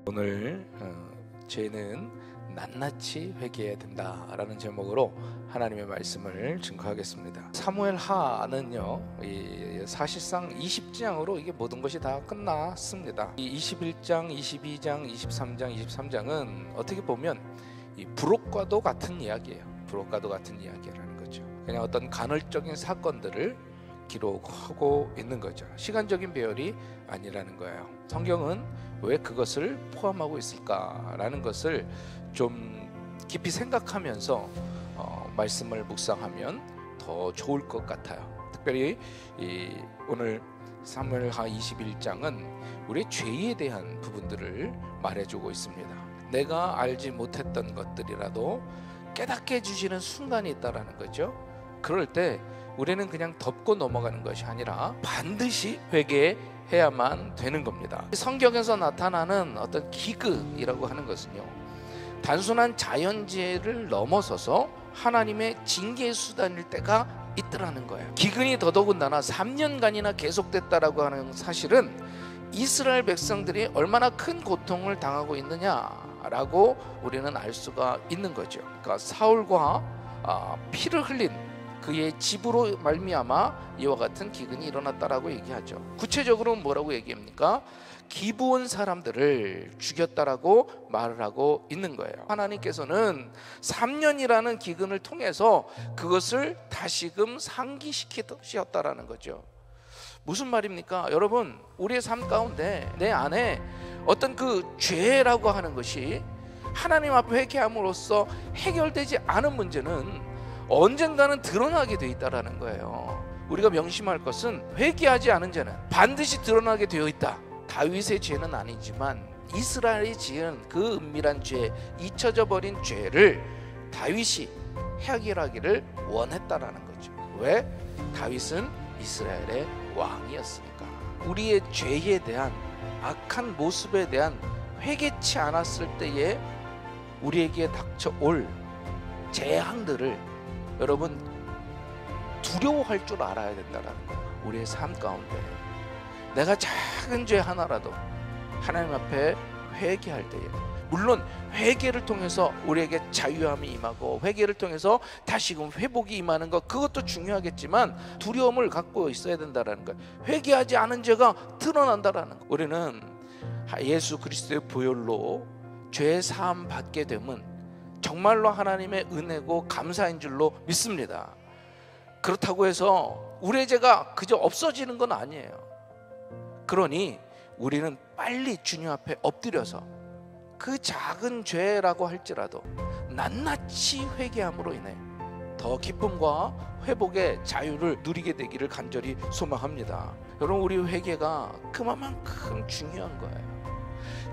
오늘 죄는 낱낱이 회개해야 된다라는 제목으로 하나님의 말씀을 증거하겠습니다. 사무엘하는요, 사실상 20장으로 이게 모든 것이 다 끝났습니다. 이 21장, 22장, 23장, 23장은 어떻게 보면 이 부록과도 같은 이야기예요. 부록과도 같은 이야기라는 거죠. 그냥 어떤 간헐적인 사건들을 기록하고 있는 거죠. 시간적인 배열이 아니라는 거예요. 성경은 왜 그것을 포함하고 있을까라는 것을 좀 깊이 생각하면서 말씀을 묵상하면 더 좋을 것 같아요. 특별히 오늘 사무엘하 21장은 우리의 죄에 대한 부분들을 말해주고 있습니다. 내가 알지 못했던 것들이라도 깨닫게 해주시는 순간이 있다라는 거죠. 그럴 때 우리는 그냥 덮고 넘어가는 것이 아니라 반드시 회개해야만 되는 겁니다. 성경에서 나타나는 어떤 기근이라고 하는 것은요, 단순한 자연재해를 넘어서서 하나님의 징계 수단일 때가 있더라는 거예요. 기근이 더더군다나 3년간이나 계속됐다라고 하는 사실은 이스라엘 백성들이 얼마나 큰 고통을 당하고 있느냐라고 우리는 알 수가 있는 거죠. 그러니까 사울과 피를 흘린 그의 집으로 말미암아 이와 같은 기근이 일어났다라고 얘기하죠. 구체적으로 뭐라고 얘기합니까? 기브온 사람들을 죽였다라고 말을 하고 있는 거예요. 하나님께서는 3년이라는 기근을 통해서 그것을 다시금 상기시키셨다라는 거죠. 무슨 말입니까? 여러분, 우리의 삶 가운데 내 안에 어떤 그 죄라고 하는 것이 하나님 앞에 회개함으로써 해결되지 않은 문제는 언젠가는 드러나게 돼 있다라는 거예요. 우리가 명심할 것은 회개하지 않은 죄는 반드시 드러나게 되어 있다. 다윗의 죄는 아니지만 이스라엘이 지은 그 은밀한 죄, 잊혀져 버린 죄를 다윗이 해결하기를 원했다라는 거죠. 왜? 다윗은 이스라엘의 왕이었으니까. 우리의 죄에 대한 악한 모습에 대한 회개치 않았을 때에 우리에게 닥쳐올 재앙들을 여러분 두려워할 줄 알아야 된다는 거예요. 우리의 삶 가운데 내가 작은 죄 하나라도 하나님 앞에 회개할 때에, 물론 회개를 통해서 우리에게 자유함이 임하고 회개를 통해서 다시금 회복이 임하는 것, 그것도 중요하겠지만 두려움을 갖고 있어야 된다는 거예요. 회개하지 않은 죄가 드러난다는 거. 우리는 예수 그리스도의 보혈로 죄 사함 받게 되면 정말로 하나님의 은혜고 감사인 줄로 믿습니다. 그렇다고 해서 우리의 죄가 그저 없어지는 건 아니에요. 그러니 우리는 빨리 주님 앞에 엎드려서 그 작은 죄라고 할지라도 낱낱이 회개함으로 인해 더 기쁨과 회복의 자유를 누리게 되기를 간절히 소망합니다. 여러분, 우리 회개가 그만큼 중요한 거예요.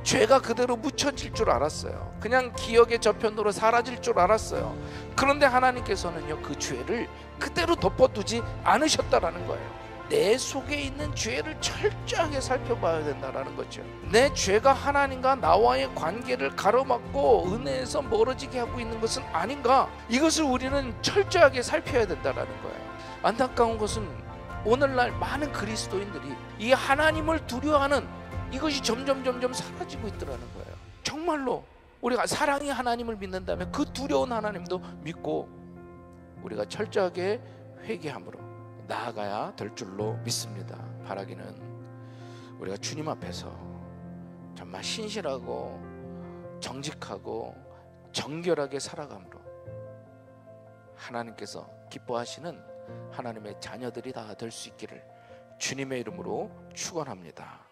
죄가 그대로 묻혀질 줄 알았어요. 그냥 기억의 저편으로 사라질 줄 알았어요. 그런데 하나님께서는요, 그 죄를 그대로 덮어두지 않으셨다라는 거예요. 내 속에 있는 죄를 철저하게 살펴봐야 된다는 거죠. 내 죄가 하나님과 나와의 관계를 가로막고 은혜에서 멀어지게 하고 있는 것은 아닌가? 이것을 우리는 철저하게 살펴야 된다는 거예요. 안타까운 것은 오늘날 많은 그리스도인들이 이 하나님을 두려워하는 이것이 점점 사라지고 있더라는 거예요. 정말로 우리가 사랑의 하나님을 믿는다면 그 두려운 하나님도 믿고 우리가 철저하게 회개함으로 나아가야 될 줄로 믿습니다. 바라기는 우리가 주님 앞에서 정말 신실하고 정직하고 정결하게 살아감으로 하나님께서 기뻐하시는 하나님의 자녀들이 다 될 수 있기를 주님의 이름으로 축원합니다.